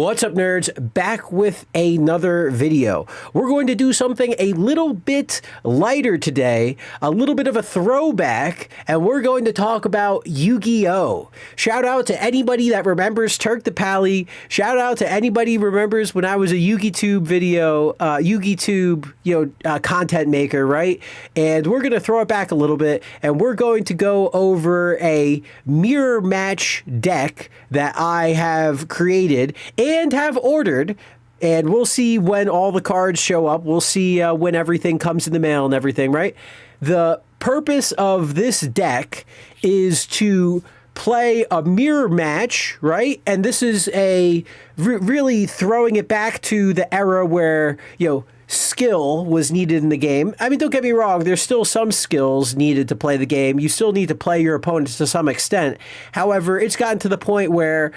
What's up, nerds? Back with another video. We're going to do something a little bit lighter today, a little bit of a throwback, and we're going to talk about Yu-Gi-Oh! Shout out to anybody that remembers Turk the Pally. Shout out to anybody who remembers when I was a YuGiTube video, content maker, right? And we're going to throw it back a little bit, and we're going to go over a mirror match deck that I have created and have ordered, and we'll see when all the cards show up. We'll see when everything comes in the mail and everything, right? The purpose of this deck is to play a mirror match, right? And this is a really throwing it back to the era where, skill was needed in the game. I mean, don't get me wrong, there's still some skills needed to play the game. You still need to play your opponents to some extent. However, it's gotten to the point where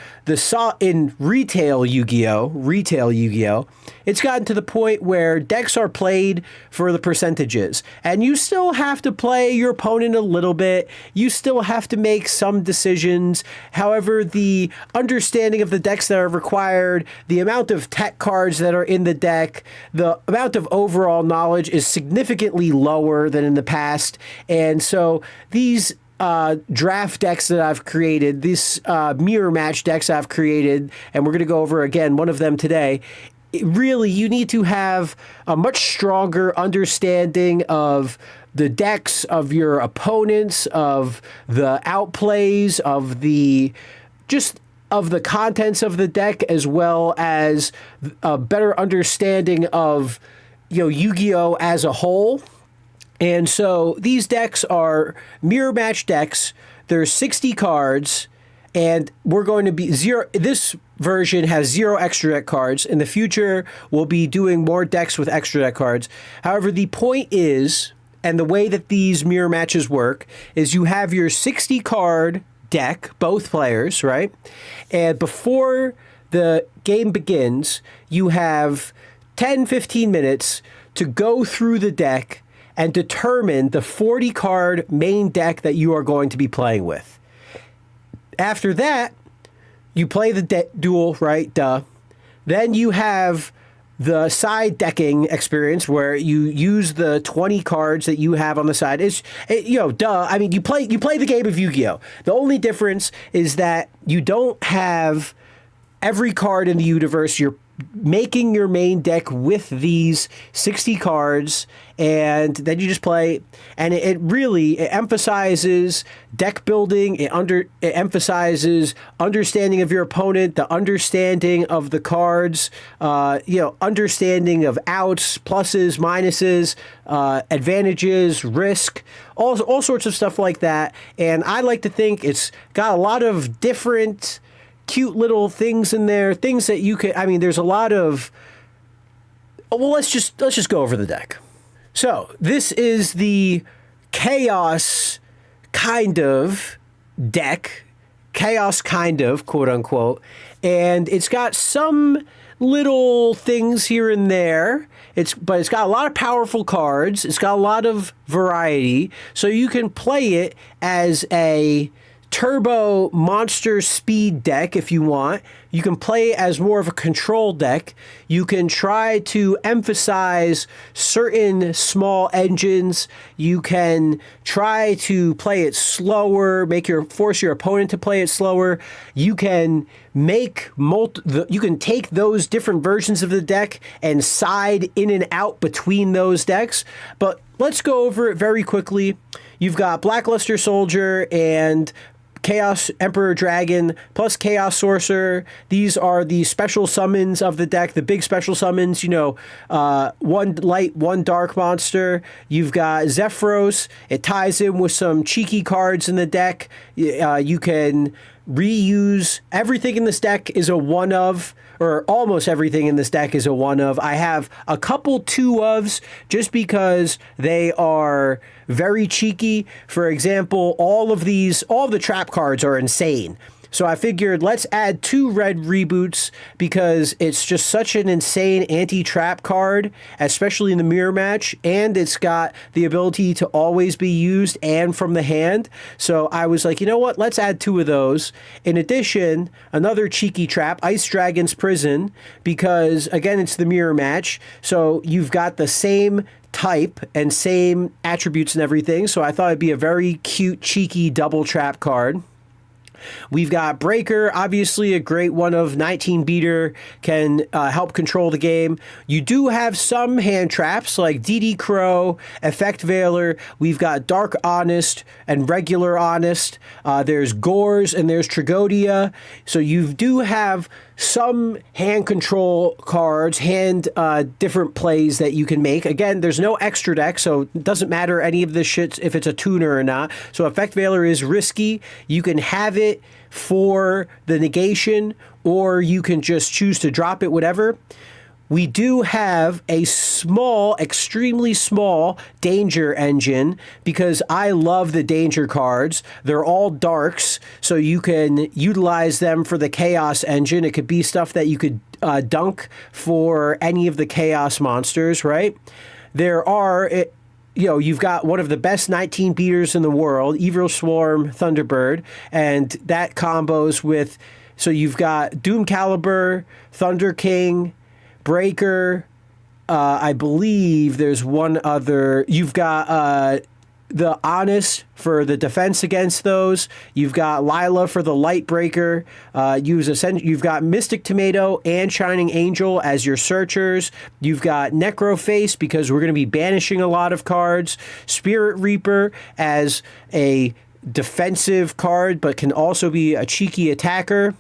in retail Yu-Gi-Oh, it's gotten to the point where decks are played for the percentages. And you still have to play your opponent a little bit. You still have to make some decisions. However, the understanding of the decks that are required, the amount of tech cards that are in the deck, the amount of overall knowledge is significantly lower than in the past. And so these draft decks that I've created, these mirror match decks I've created, and we're going to go over again one of them today. Really, you need to have a much stronger understanding of the decks, of your opponents, of the outplays, of the contents of the deck, as well as a better understanding of Yu-Gi-Oh! As a whole. And so these decks are mirror match decks. There's 60 cards, and we're going to be this version has 0 extra deck cards. In the future, we'll be doing more decks with extra deck cards. However, the point is, and the way that these mirror matches work, is you have your 60 card deck, both players, right? And before the game begins, you have 10-15 minutes to go through the deck and determine the 40 card main deck that you are going to be playing with. After that, you play the duel, right? Duh. Then you have the side decking experience where you use the 20 cards that you have on the side. Duh. I mean, you play the game of Yu-Gi-Oh! The only difference is that you don't have every card in the universe. You're making your main deck with these 60 cards, and then you just play, and it emphasizes deck building. It emphasizes understanding of your opponent, the understanding of the cards, understanding of outs, pluses, minuses, advantages, risk, all sorts of stuff like that. And I like to think it's got a lot of different cute little things in there, things that you could, there's a lot of, let's just go over the deck. So this is the chaos kind of deck, quote unquote, and it's got some little things here and there. But it's got a lot of powerful cards. It's got a lot of variety, so you can play it as a turbo monster speed deck if you want. You can play as more of a control deck. You can try to emphasize certain small engines. You can try to play it slower, force your opponent to play it slower. You can you can take those different versions of the deck and side in and out between those decks. But let's go over it very quickly. You've got Blackluster Soldier and Chaos Emperor Dragon plus Chaos Sorcerer. These are the special summons of the deck, the big special summons, one light, one dark monster. You've got Zephyros. It ties in with some cheeky cards in the deck. You can reuse everything in this deck is a one of, or almost everything in this deck is a one of. I have a couple two ofs just because they are very cheeky. For example, all of the trap cards are insane. So I figured let's add 2 red reboots because it's just such an insane anti-trap card, especially in the mirror match, and it's got the ability to always be used and from the hand. So I was like, you know what, let's add 2 of those. In addition, another cheeky trap, Ice Dragon's Prison, because again, it's the mirror match. So you've got the same type and same attributes and everything. So I thought it'd be a very cute, cheeky double trap card. We've got Breaker, obviously a great one of 19 beater, can help control the game. You do have some hand traps like DD Crow, Effect Veiler. We've got Dark Honest and Regular Honest. There's Gores and there's Tragodia. So you do have some hand control cards, different plays that you can make. Again, there's no extra deck, so it doesn't matter any of this shit if it's a tuner or not. So Effect Veiler is risky. You can have it for the negation, or you can just choose to drop it, whatever. We do have a small, extremely small danger engine because I love the danger cards. They're all darks, so you can utilize them for the chaos engine. It could be stuff that you could dunk for any of the chaos monsters, right? There are... you've got one of the best 19 beaters in the world, Evil Swarm Thunderbird, and that combos with... So you've got Doom Caliber, Thunder King, Breaker, I believe there's one other. You've got the Honest for the defense against those. You've got Lila for the Light Breaker. You've got Mystic Tomato and Shining Angel as your searchers. You've got Necroface because we're going to be banishing a lot of cards. Spirit Reaper as a defensive card, but can also be a cheeky attacker.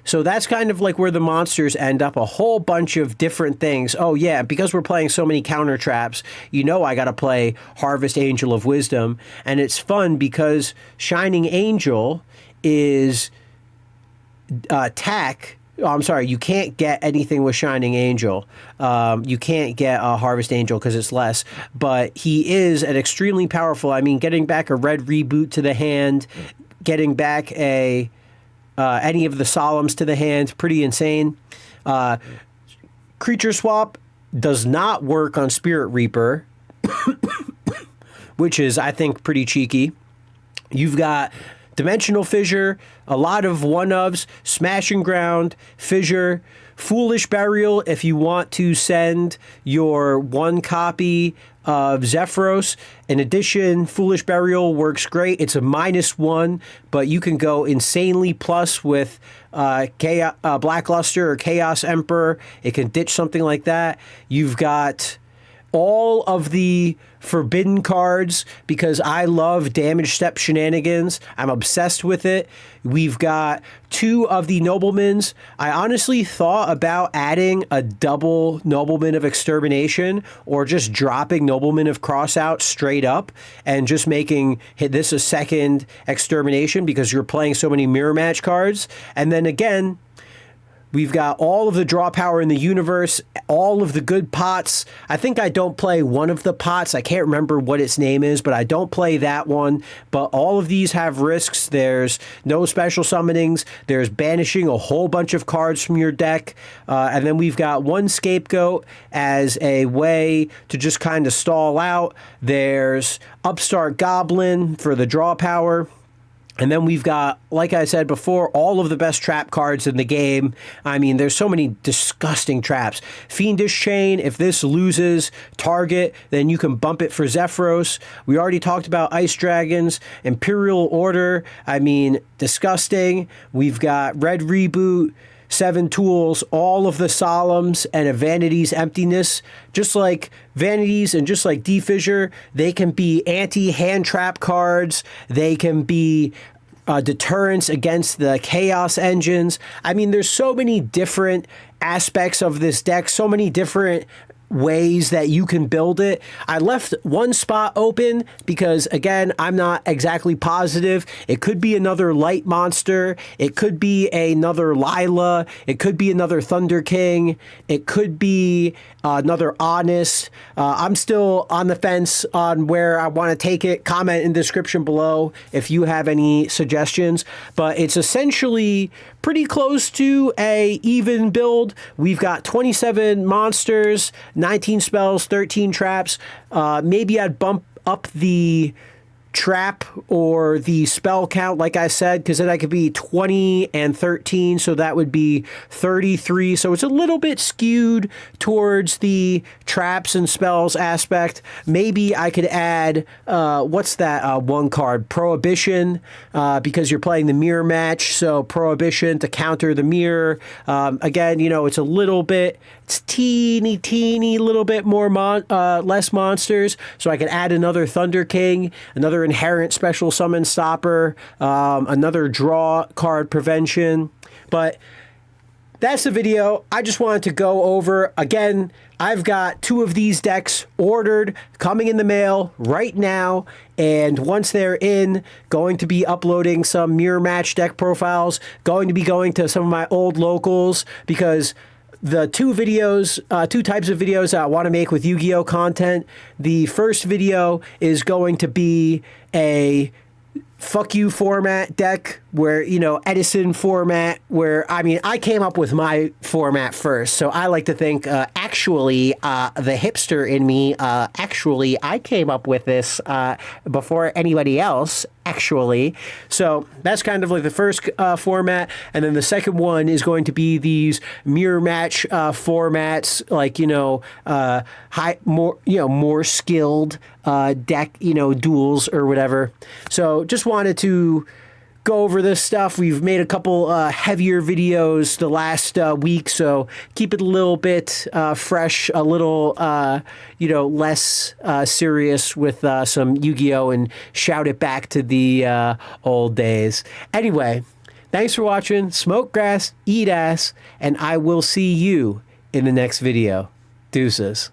So that's kind of like where the monsters end up, a whole bunch of different things. Oh yeah, because we're playing so many counter traps, I got to play Harvest Angel of Wisdom. And it's fun because Shining Angel is attack. Oh, I'm sorry, you can't get anything with Shining Angel. You can't get a Harvest Angel because it's less. But he is an extremely powerful, getting back a red reboot to the hand, getting back any of the Solemns to the hand, pretty insane. Creature Swap does not work on Spirit Reaper, which is, I think, pretty cheeky. You've got Dimensional Fissure, a lot of one-ofs, Smashing Ground, Fissure, Foolish Burial if you want to send your 1 copy of Zephyros. In addition, Foolish Burial works great. It's a -1, but you can go insanely plus with Blackluster or Chaos Emperor. It can ditch something like that. You've got all of the forbidden cards because I love Damage Step Shenanigans. I'm obsessed with it. We've got 2 of the Noblemans. I honestly thought about adding a double Nobleman of Extermination or just dropping Nobleman of Crossout straight up and just making this a second Extermination because you're playing so many mirror match cards. And then again, we've got all of the draw power in the universe, all of the good pots. I think I don't play one of the pots. I can't remember what its name is, but I don't play that one. But all of these have risks. There's no special summonings. There's banishing a whole bunch of cards from your deck. And then we've got 1 Scapegoat as a way to just kind of stall out. There's Upstart Goblin for the draw power. And then we've got, like I said before, all of the best trap cards in the game. There's so many disgusting traps. Fiendish Chain, if this loses target, then you can bump it for Zephyros. We already talked about Ice Dragons. Imperial Order, disgusting. We've got Red Reboot, 7 tools, all of the Solemns, and a Vanity's Emptiness. Just like Vanities and just like D-Fissure, they can be anti-hand trap cards. They can be deterrence against the Chaos engines. There's so many different aspects of this deck, so many different ways that you can build it. I left one spot open because, again, I'm not exactly positive. It could be another light monster. It could be another Lila. It could be another Thunder King. It could be another Honest. I'm still on the fence on where I want to take it. Comment in the description below if you have any suggestions. But it's essentially pretty close to a even build. We've got 27 monsters, 19 spells, 13 traps. Maybe I'd bump up the trap or the spell count, like I said, because then I could be 20 and 13, so that would be 33. So it's a little bit skewed towards the traps and spells aspect. Maybe I could add, what's that one card? Prohibition, because you're playing the mirror match, so Prohibition to counter the mirror. Again, you know, it's a little bit, it's teeny little bit more less monsters, so I could add another Thunder King, another inherent special summon stopper, another draw card prevention. But that's the video. I just wanted to go over. Again, I've got 2 of these decks ordered, coming in the mail right now. And once they're in, going to be uploading some mirror match deck profiles, going to be going to some of my old locals, because the 2 videos, 2 types of videos I want to make with Yu-Gi-Oh content. The first video is going to be a fuck you format deck, where, you know, Edison format, where, I mean, I came up with my format first, so I like to think, actually, the hipster in me, actually, I came up with this before anybody else, actually. So that's kind of like the first format, and then the second one is going to be these mirror match formats, like, you know, more skilled deck, you know, duels or whatever. So just wanted to go over this stuff. We've made a couple heavier videos the last week, so keep it a little bit fresh, a little, you know, less serious with some Yu-Gi-Oh, and shout it back to the old days. Anyway, thanks for watching. Smoke grass, eat ass, and I will see you in the next video. Deuces.